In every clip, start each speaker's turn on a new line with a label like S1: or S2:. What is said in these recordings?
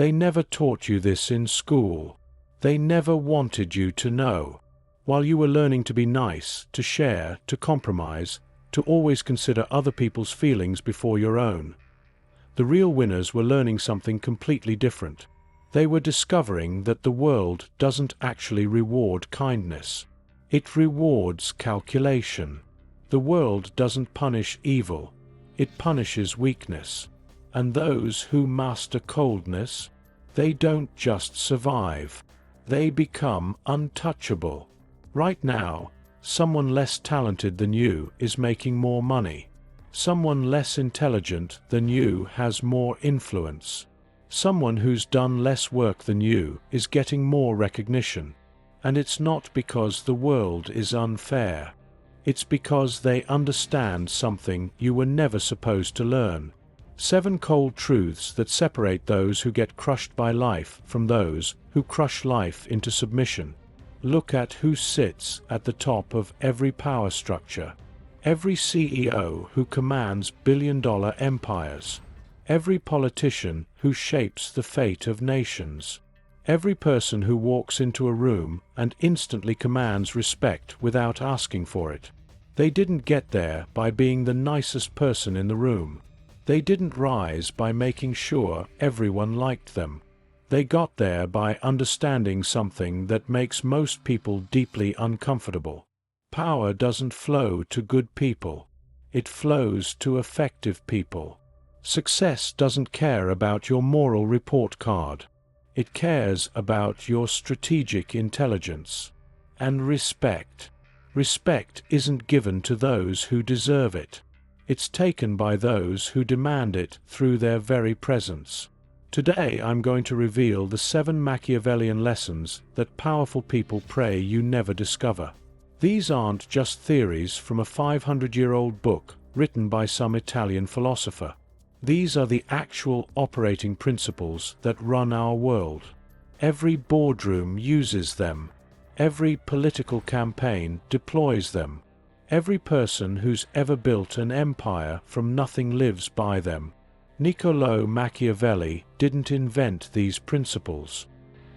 S1: They never taught you this in school. They never wanted you to know. While you were learning to be nice, to share, to compromise, to always consider other people's feelings before your own. The real winners were learning something completely different. They were discovering that the world doesn't actually reward kindness. It rewards calculation. The world doesn't punish evil. It punishes weakness. And those who master coldness, they don't just survive. They become untouchable. Right now, someone less talented than you is making more money. Someone less intelligent than you has more influence. Someone who's done less work than you is getting more recognition. And it's not because the world is unfair. It's because they understand something you were never supposed to learn. 7 cold truths that separate those who get crushed by life from those who crush life into submission. Look at who sits at the top of every power structure. Every CEO who commands billion-dollar empires. Every politician who shapes the fate of nations. Every person who walks into a room and instantly commands respect without asking for it. They didn't get there by being the nicest person in the room. They didn't rise by making sure everyone liked them. They got there by understanding something that makes most people deeply uncomfortable. Power doesn't flow to good people. It flows to effective people. Success doesn't care about your moral report card. It cares about your strategic intelligence. And respect. Respect isn't given to those who deserve it. It's taken by those who demand it through their very presence. Today I'm going to reveal the 7 Machiavellian lessons that powerful people pray you never discover. These aren't just theories from a 500-year-old book written by some Italian philosopher. These are the actual operating principles that run our world. Every boardroom uses them. Every political campaign deploys them. Every person who's ever built an empire from nothing lives by them. Niccolò Machiavelli didn't invent these principles.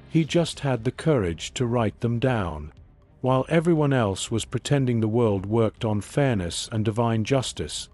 S1: He just had the courage to write them down. While everyone else was pretending the world worked on fairness and divine justice,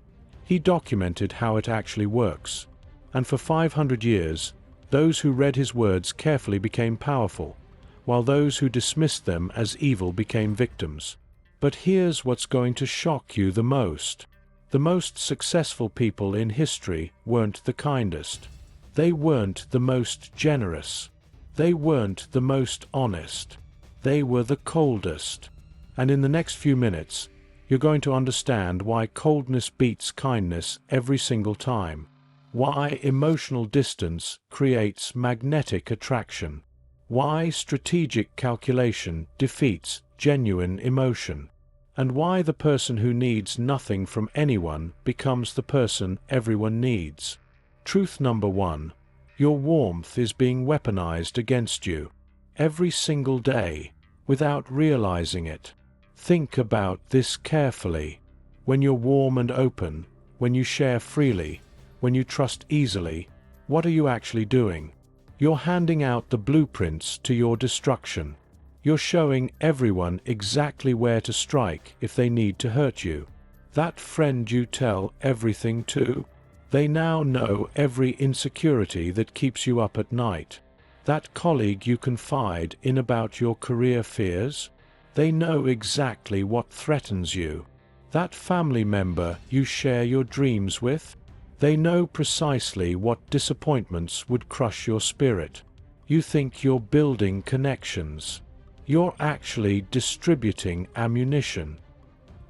S1: he documented how it actually works. And for 500 years, those who read his words carefully became powerful, while those who dismissed them as evil became victims. But here's what's going to shock you the most. The most successful people in history weren't the kindest. They weren't the most generous. They weren't the most honest. They were the coldest. And in the next few minutes, you're going to understand why coldness beats kindness every single time. Why emotional distance creates magnetic attraction. Why strategic calculation defeats genuine emotion. And why the person who needs nothing from anyone becomes the person everyone needs. Truth number 1. Your warmth is being weaponized against you. Every single day, without realizing it. Think about this carefully. When you're warm and open, when you share freely, when you trust easily, what are you actually doing? You're handing out the blueprints to your destruction. You're showing everyone exactly where to strike if they need to hurt you. That friend you tell everything to, they now know every insecurity that keeps you up at night. That colleague you confide in about your career fears, they know exactly what threatens you. That family member you share your dreams with, they know precisely what disappointments would crush your spirit. You think you're building connections. You're actually distributing ammunition.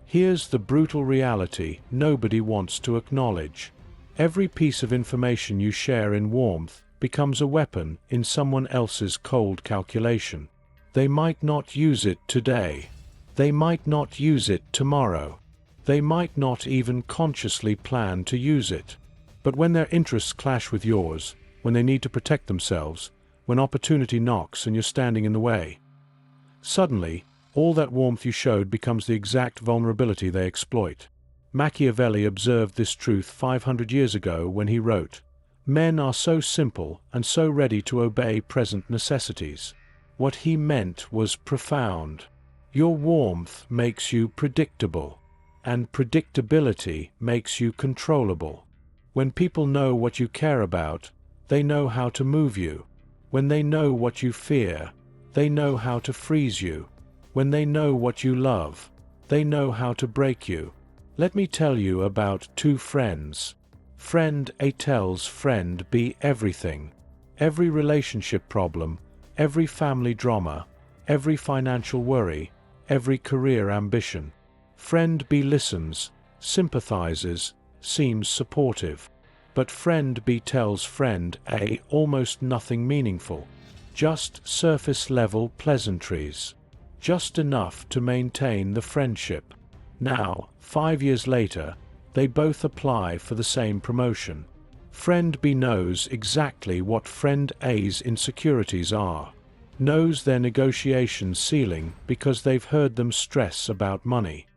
S1: Here's the brutal reality nobody wants to acknowledge. Every piece of information you share in warmth becomes a weapon in someone else's cold calculation. They might not use it today. They might not use it tomorrow. They might not even consciously plan to use it. But when their interests clash with yours, when they need to protect themselves, when opportunity knocks and you're standing in the way, suddenly, all that warmth you showed becomes the exact vulnerability they exploit. Machiavelli observed this truth 500 years ago when he wrote, Men are so simple and so ready to obey present necessities. What he meant was profound. Your warmth makes you predictable, and predictability makes you controllable. When people know what you care about, they know how to move you. When they know what you fear, they know how to freeze you. When they know what you love, they know how to break you. Let me tell you about two friends. Friend A tells friend B everything. Every relationship problem, every family drama, every financial worry, every career ambition. Friend B listens, sympathizes, seems supportive. But friend B tells friend A almost nothing meaningful. Just surface-level pleasantries. Just enough to maintain the friendship. Now, 5 years later, they both apply for the same promotion. Friend B knows exactly what friend A's insecurities are. Knows their negotiation ceiling because they've heard them stress about money.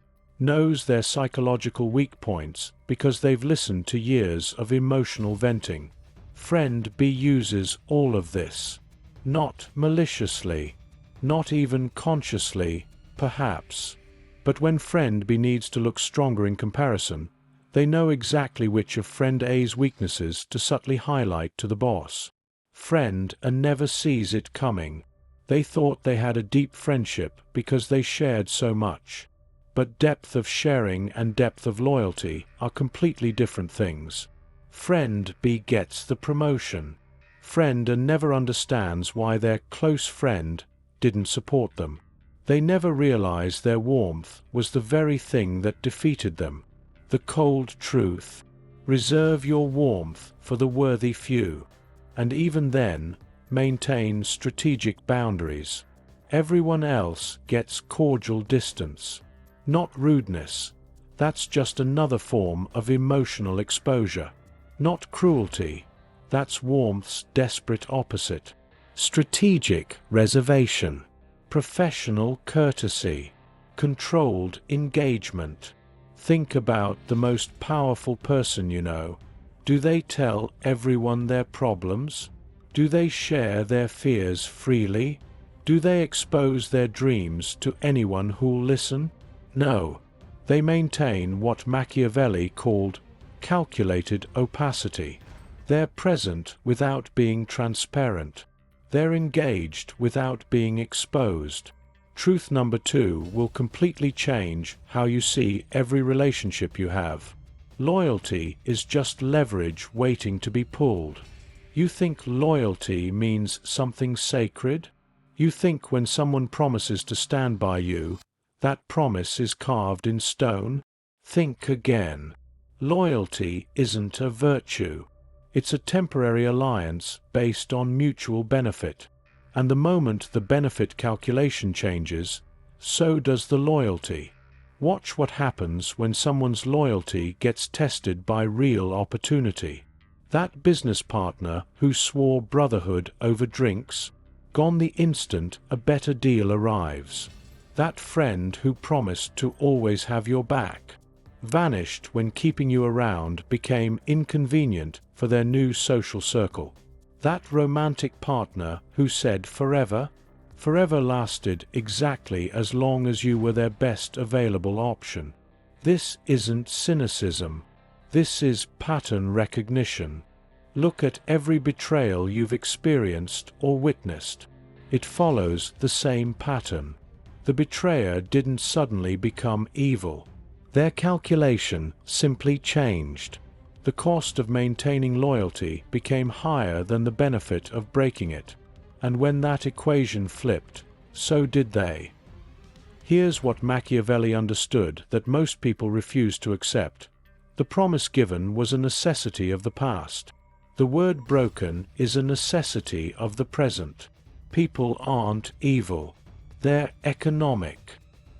S1: Knows their psychological weak points because they've listened to years of emotional venting. Friend B uses all of this. Not maliciously. Not even consciously, perhaps. But when friend B needs to look stronger in comparison, they know exactly which of friend A's weaknesses to subtly highlight to the boss. Friend A never sees it coming. They thought they had a deep friendship because they shared so much. But depth of sharing and depth of loyalty are completely different things. Friend B gets the promotion. Friend A never understands why their close friend didn't support them. They never realize their warmth was the very thing that defeated them. The cold truth. Reserve your warmth for the worthy few. And even then, maintain strategic boundaries. Everyone else gets cordial distance. Not rudeness. That's just another form of emotional exposure. Not cruelty. That's warmth's desperate opposite. Strategic reservation. Professional courtesy. Controlled engagement. Think about the most powerful person you know. Do they tell everyone their problems? Do they share their fears freely? Do they expose their dreams to anyone who'll listen? No. They maintain what Machiavelli called calculated opacity. They're present without being transparent. They're engaged without being exposed. Truth number 2 will completely change how you see every relationship you have. Loyalty is just leverage waiting to be pulled. You think loyalty means something sacred? You think when someone promises to stand by you, that promise is carved in stone? Think again. Loyalty isn't a virtue. It's a temporary alliance based on mutual benefit. And the moment the benefit calculation changes, so does the loyalty. Watch what happens when someone's loyalty gets tested by real opportunity. That business partner who swore brotherhood over drinks, gone the instant a better deal arrives. That friend who promised to always have your back, vanished when keeping you around became inconvenient for their new social circle. That romantic partner who said forever, forever lasted exactly as long as you were their best available option. This isn't cynicism. This is pattern recognition. Look at every betrayal you've experienced or witnessed. It follows the same pattern. The betrayer didn't suddenly become evil. Their calculation simply changed. The cost of maintaining loyalty became higher than the benefit of breaking it. And when that equation flipped, so did they. Here's what Machiavelli understood that most people refuse to accept. The promise given was a necessity of the past. The word broken is a necessity of the present. People aren't evil. They're economic.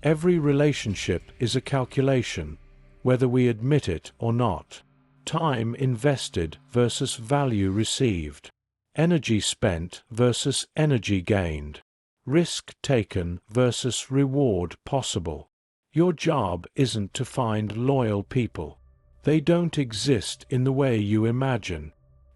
S1: Every relationship is a calculation, whether we admit it or not. Time invested versus value received. Energy spent versus energy gained. Risk taken versus reward possible. Your job isn't to find loyal people. They don't exist in the way you imagine.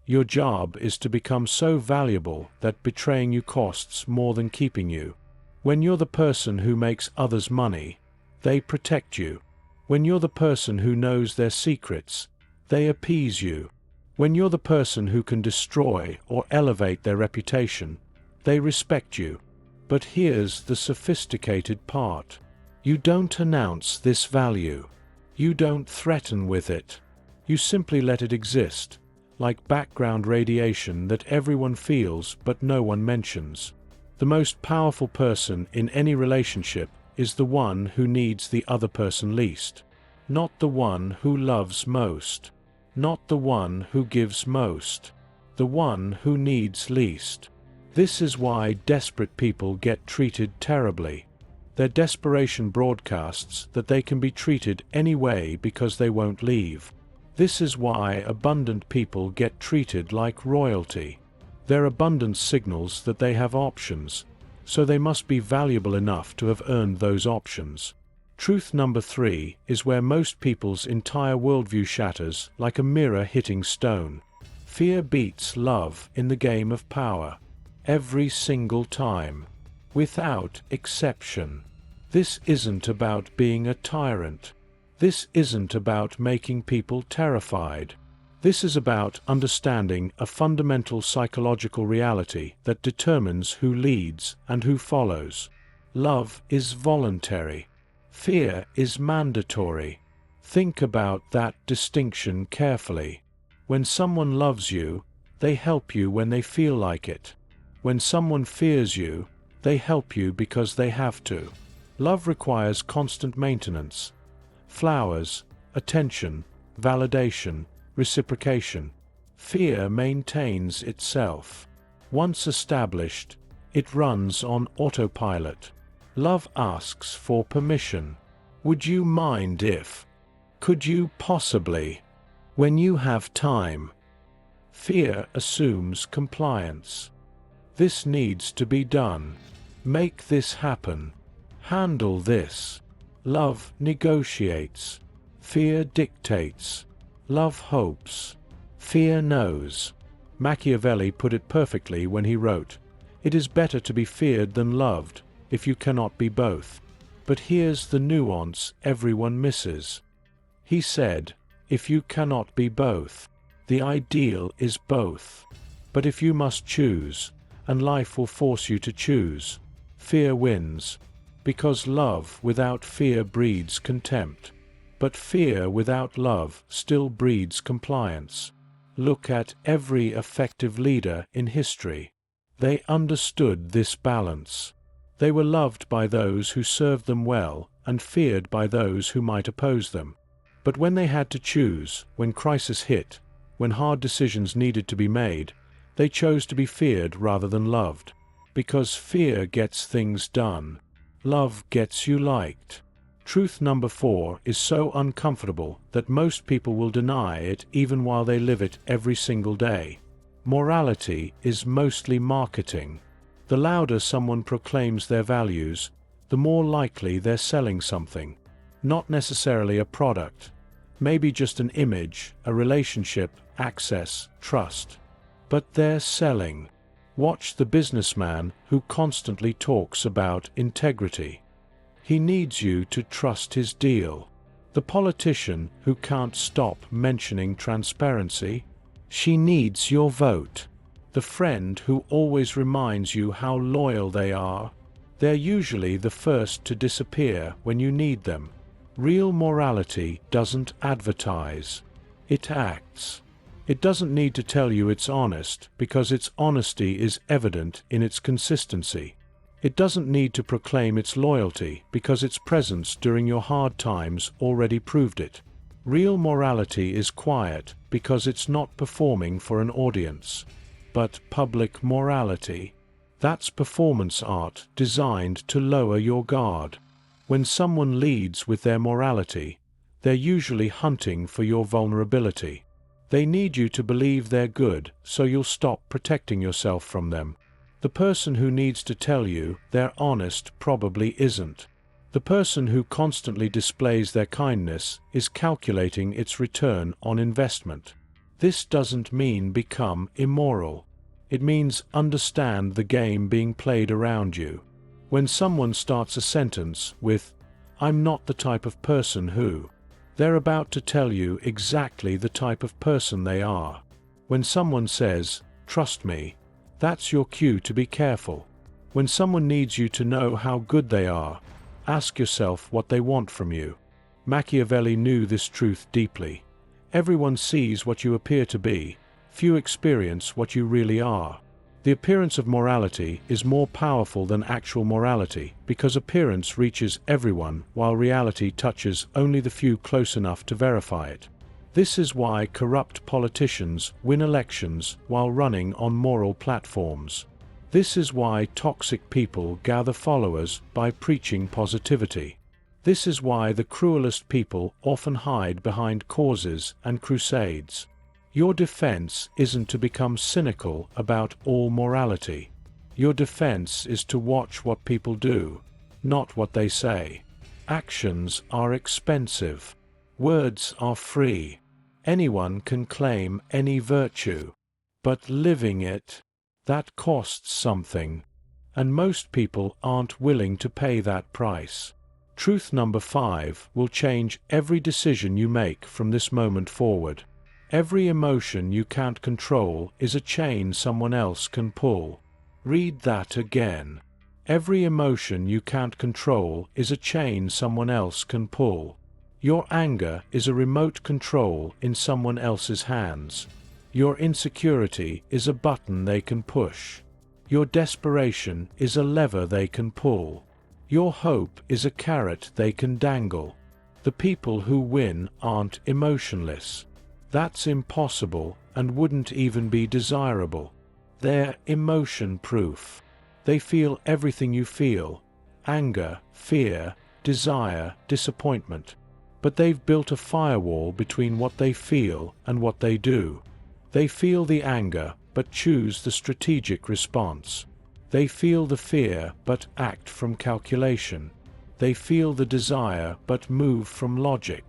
S1: Your job is to become so valuable that betraying you costs more than keeping you. When you're the person who makes others money, they protect you. When you're the person who knows their secrets, they appease you. When you're the person who can destroy or elevate their reputation, they respect you. But here's the sophisticated part. You don't announce this value. You don't threaten with it. You simply let it exist, like background radiation that everyone feels but no one mentions. The most powerful person in any relationship is the one who needs the other person least. Not the one who loves most. Not the one who gives most. The one who needs least. This is why desperate people get treated terribly. Their desperation broadcasts that they can be treated any way because they won't leave. This is why abundant people get treated like royalty. Their abundance signals that they have options, so they must be valuable enough to have earned those options. Truth number 3 is where most people's entire worldview shatters like a mirror hitting stone. Fear beats love in the game of power. Every single time. Without exception. This isn't about being a tyrant. This isn't about making people terrified. This is about understanding a fundamental psychological reality that determines who leads and who follows. Love is voluntary. Fear is mandatory. Think about that distinction carefully. When someone loves you, they help you when they feel like it. When someone fears you, they help you because they have to. Love requires constant maintenance. Flowers, attention, validation, reciprocation. Fear maintains itself. Once established, it runs on autopilot. Love asks for permission. Would you mind if? Could you possibly? When you have time. Fear assumes compliance. This needs to be done. Make this happen. Handle this. Love negotiates. Fear dictates. Love hopes. Fear knows. Machiavelli put it perfectly when he wrote, "It is better to be feared than loved, if you cannot be both." But here's the nuance everyone misses. He said, if you cannot be both, the ideal is both. But if you must choose, and life will force you to choose, fear wins. Because love without fear breeds contempt. But fear without love still breeds compliance. Look at every effective leader in history. They understood this balance. They were loved by those who served them well and feared by those who might oppose them. But when they had to choose, when crisis hit, when hard decisions needed to be made, they chose to be feared rather than loved. Because fear gets things done. Love gets you liked. Truth number 4 is so uncomfortable that most people will deny it even while they live it every single day. Morality is mostly marketing. The louder someone proclaims their values, the more likely they're selling something. Not necessarily a product. Maybe just an image, a relationship, access, trust. But they're selling. Watch the businessman who constantly talks about integrity. He needs you to trust his deal. The politician who can't stop mentioning transparency. She needs your vote. The friend who always reminds you how loyal they are. They're usually the first to disappear when you need them. Real morality doesn't advertise. It acts. It doesn't need to tell you it's honest because its honesty is evident in its consistency. It doesn't need to proclaim its loyalty because its presence during your hard times already proved it. Real morality is quiet because it's not performing for an audience. But public morality, that's performance art designed to lower your guard. When someone leads with their morality, they're usually hunting for your vulnerability. They need you to believe they're good so you'll stop protecting yourself from them. The person who needs to tell you they're honest probably isn't. The person who constantly displays their kindness is calculating its return on investment. This doesn't mean become immoral. It means understand the game being played around you. When someone starts a sentence with, "I'm not the type of person who," they're about to tell you exactly the type of person they are. When someone says, "Trust me," that's your cue to be careful. When someone needs you to know how good they are, ask yourself what they want from you. Machiavelli knew this truth deeply. Everyone sees what you appear to be, few experience what you really are. The appearance of morality is more powerful than actual morality because appearance reaches everyone while reality touches only the few close enough to verify it. This is why corrupt politicians win elections while running on moral platforms. This is why toxic people gather followers by preaching positivity. This is why the cruelest people often hide behind causes and crusades. Your defense isn't to become cynical about all morality. Your defense is to watch what people do, not what they say. Actions are expensive. Words are free. Anyone can claim any virtue. But living it, that costs something. And most people aren't willing to pay that price. Truth number 5 will change every decision you make from this moment forward. Every emotion you can't control is a chain someone else can pull. Read that again. Every emotion you can't control is a chain someone else can pull. Your anger is a remote control in someone else's hands. Your insecurity is a button they can push. Your desperation is a lever they can pull. Your hope is a carrot they can dangle. The people who win aren't emotionless. That's impossible and wouldn't even be desirable. They're emotion-proof. They feel everything you feel: anger, fear, desire, disappointment. But they've built a firewall between what they feel and what they do. They feel the anger, but choose the strategic response. They feel the fear, but act from calculation. They feel the desire, but move from logic.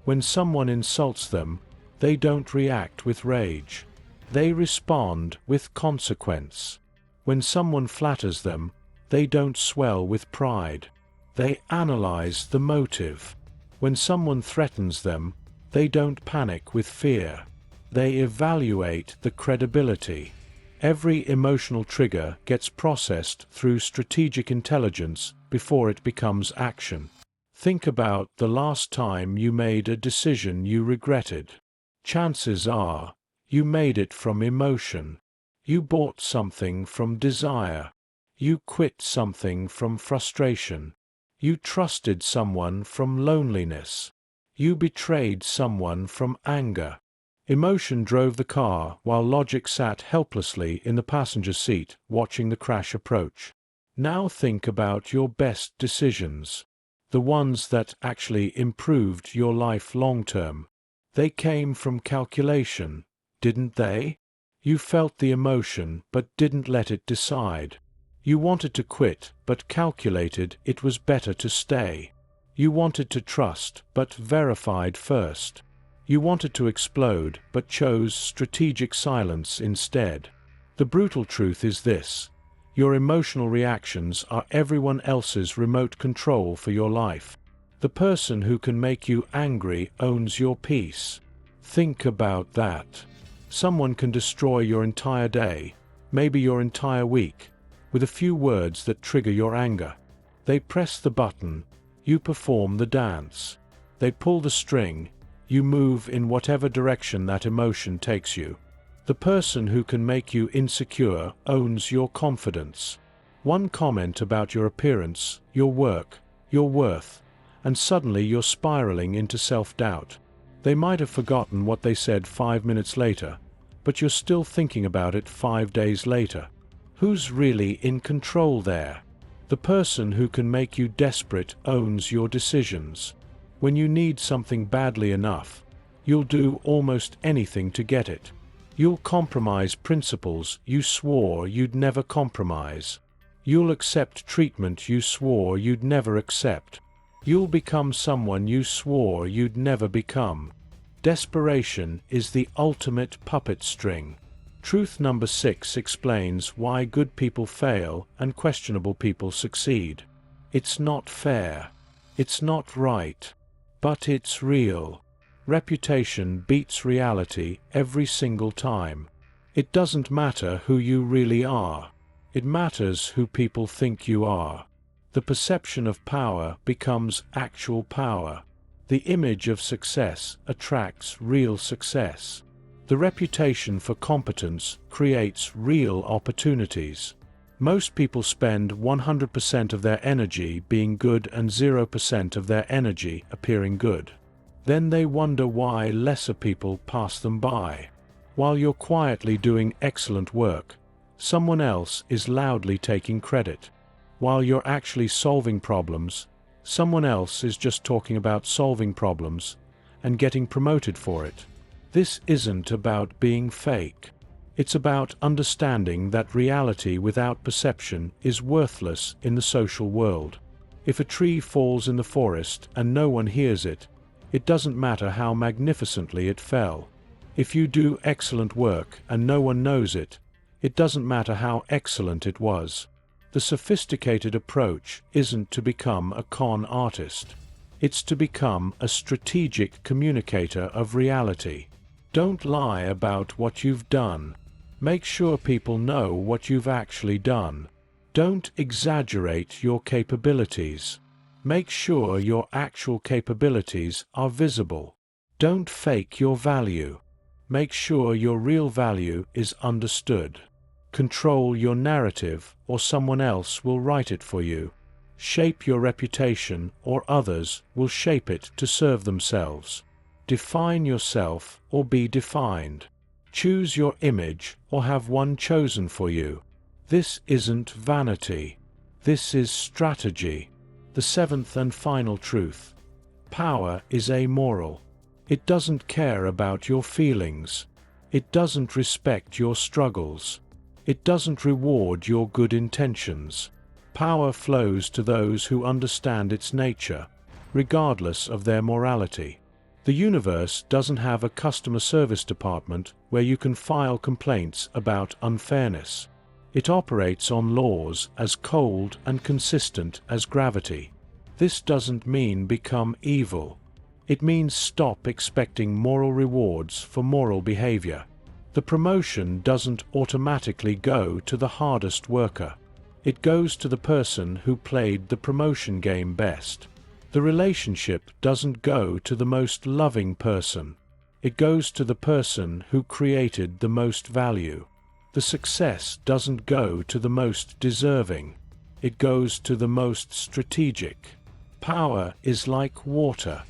S1: When someone insults them, they don't react with rage. They respond with consequence. When someone flatters them, they don't swell with pride. They analyze the motive. When someone threatens them, they don't panic with fear. They evaluate the credibility. Every emotional trigger gets processed through strategic intelligence before it becomes action. Think about the last time you made a decision you regretted. Chances are, you made it from emotion. You bought something from desire. You quit something from frustration. You trusted someone from loneliness. You betrayed someone from anger. Emotion drove the car while logic sat helplessly in the passenger seat watching the crash approach. Now think about your best decisions. The ones that actually improved your life long term. They came from calculation, didn't they? You felt the emotion but didn't let it decide. You wanted to quit but calculated it was better to stay. You wanted to trust but verified first. You wanted to explode but chose strategic silence instead. The brutal truth is this: your emotional reactions are everyone else's remote control for your life. The person who can make you angry owns your peace. Think about that. Someone can destroy your entire day, maybe your entire week, with a few words that trigger your anger. They press the button, you perform the dance. They pull the string, you move in whatever direction that emotion takes you. The person who can make you insecure owns your confidence. One comment about your appearance, your work, your worth, and suddenly you're spiraling into self-doubt. They might have forgotten what they said 5 minutes later, but you're still thinking about it 5 days later. Who's really in control there? The person who can make you desperate owns your decisions. When you need something badly enough, you'll do almost anything to get it. You'll compromise principles you swore you'd never compromise. You'll accept treatment you swore you'd never accept. You'll become someone you swore you'd never become. Desperation is the ultimate puppet string. Truth number 6 explains why good people fail and questionable people succeed. It's not fair. It's not right. But it's real. Reputation beats reality every single time. It doesn't matter who you really are. It matters who people think you are. The perception of power becomes actual power. The image of success attracts real success. The reputation for competence creates real opportunities. Most people spend 100% of their energy being good and 0% of their energy appearing good. Then they wonder why lesser people pass them by. While you're quietly doing excellent work, someone else is loudly taking credit. While you're actually solving problems, someone else is just talking about solving problems and getting promoted for it. This isn't about being fake. It's about understanding that reality without perception is worthless in the social world. If a tree falls in the forest and no one hears it, it doesn't matter how magnificently it fell. If you do excellent work and no one knows it, it doesn't matter how excellent it was. The sophisticated approach isn't to become a con artist. It's to become a strategic communicator of reality. Don't lie about what you've done. Make sure people know what you've actually done. Don't exaggerate your capabilities. Make sure your actual capabilities are visible. Don't fake your value. Make sure your real value is understood. Control your narrative, or someone else will write it for you. Shape your reputation, or others will shape it to serve themselves. Define yourself, or be defined. Choose your image, or have one chosen for you. This isn't vanity. This is strategy. The 7th and final truth. Power is amoral. It doesn't care about your feelings. It doesn't respect your struggles. It doesn't reward your good intentions. Power flows to those who understand its nature, regardless of their morality. The universe doesn't have a customer service department where you can file complaints about unfairness. It operates on laws as cold and consistent as gravity. This doesn't mean become evil. It means stop expecting moral rewards for moral behavior. The promotion doesn't automatically go to the hardest worker. It goes to the person who played the promotion game best. The relationship doesn't go to the most loving person. It goes to the person who created the most value. The success doesn't go to the most deserving. It goes to the most strategic. Power is like water.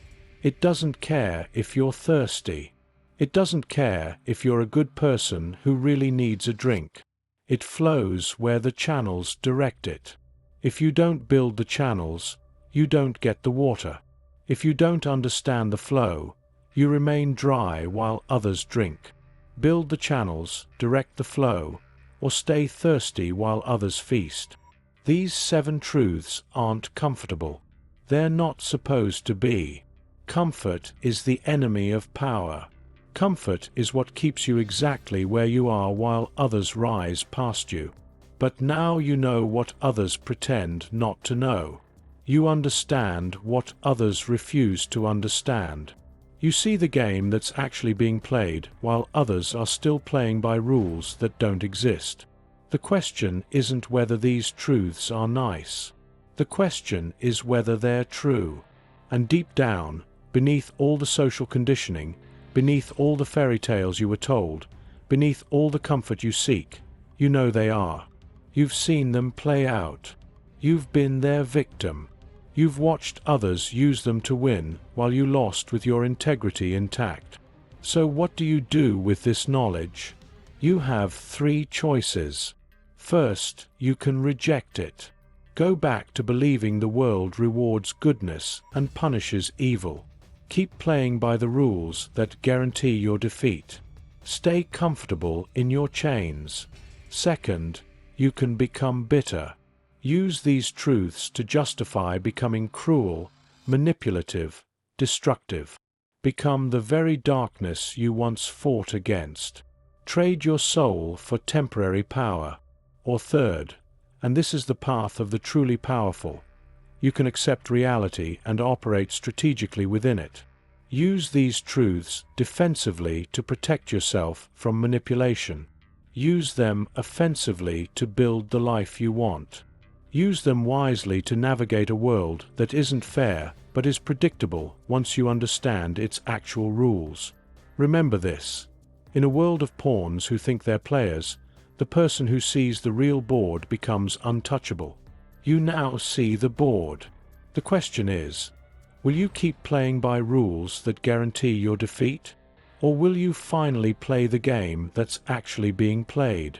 S1: It doesn't care if you're thirsty. It doesn't care if you're a good person who really needs a drink. It flows where the channels direct it. If you don't build the channels, you don't get the water. If you don't understand the flow, you remain dry while others drink. Build the channels, direct the flow, or stay thirsty while others feast. These 7 truths aren't comfortable. They're not supposed to be. Comfort is the enemy of power. Comfort is what keeps you exactly where you are while others rise past you. But now you know what others pretend not to know. You understand what others refuse to understand. You see the game that's actually being played while others are still playing by rules that don't exist. The question isn't whether these truths are nice. The question is whether they're true. And deep down, beneath all the social conditioning, beneath all the fairy tales you were told, beneath all the comfort you seek, you know they are. You've seen them play out. You've been their victim. You've watched others use them to win while you lost with your integrity intact. So what do you do with this knowledge? You have 3 choices. First, you can reject it. Go back to believing the world rewards goodness and punishes evil. Keep playing by the rules that guarantee your defeat. Stay comfortable in your chains. Second, you can become bitter. Use these truths to justify becoming cruel, manipulative, destructive. become the very darkness you once fought against. Trade your soul for temporary power. Or third, and this is the path of the truly powerful, you can accept reality and operate strategically within it. Use these truths defensively to protect yourself from manipulation. Use them offensively to build the life you want. Use them wisely to navigate a world that isn't fair but is predictable once you understand its actual rules. Remember this: in a world of pawns who think they're players, the person who sees the real board becomes untouchable. You now see the board. The question is, will you keep playing by rules that guarantee your defeat? Or will you finally play the game that's actually being played?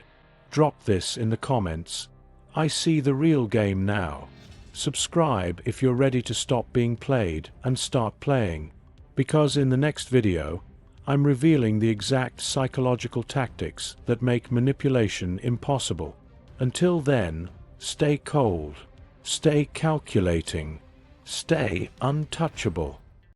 S1: Drop this in the comments. I see the real game now. Subscribe if you're ready to stop being played and start playing. Because in the next video, I'm revealing the exact psychological tactics that make manipulation impossible. Until then, stay cold, stay calculating, stay untouchable.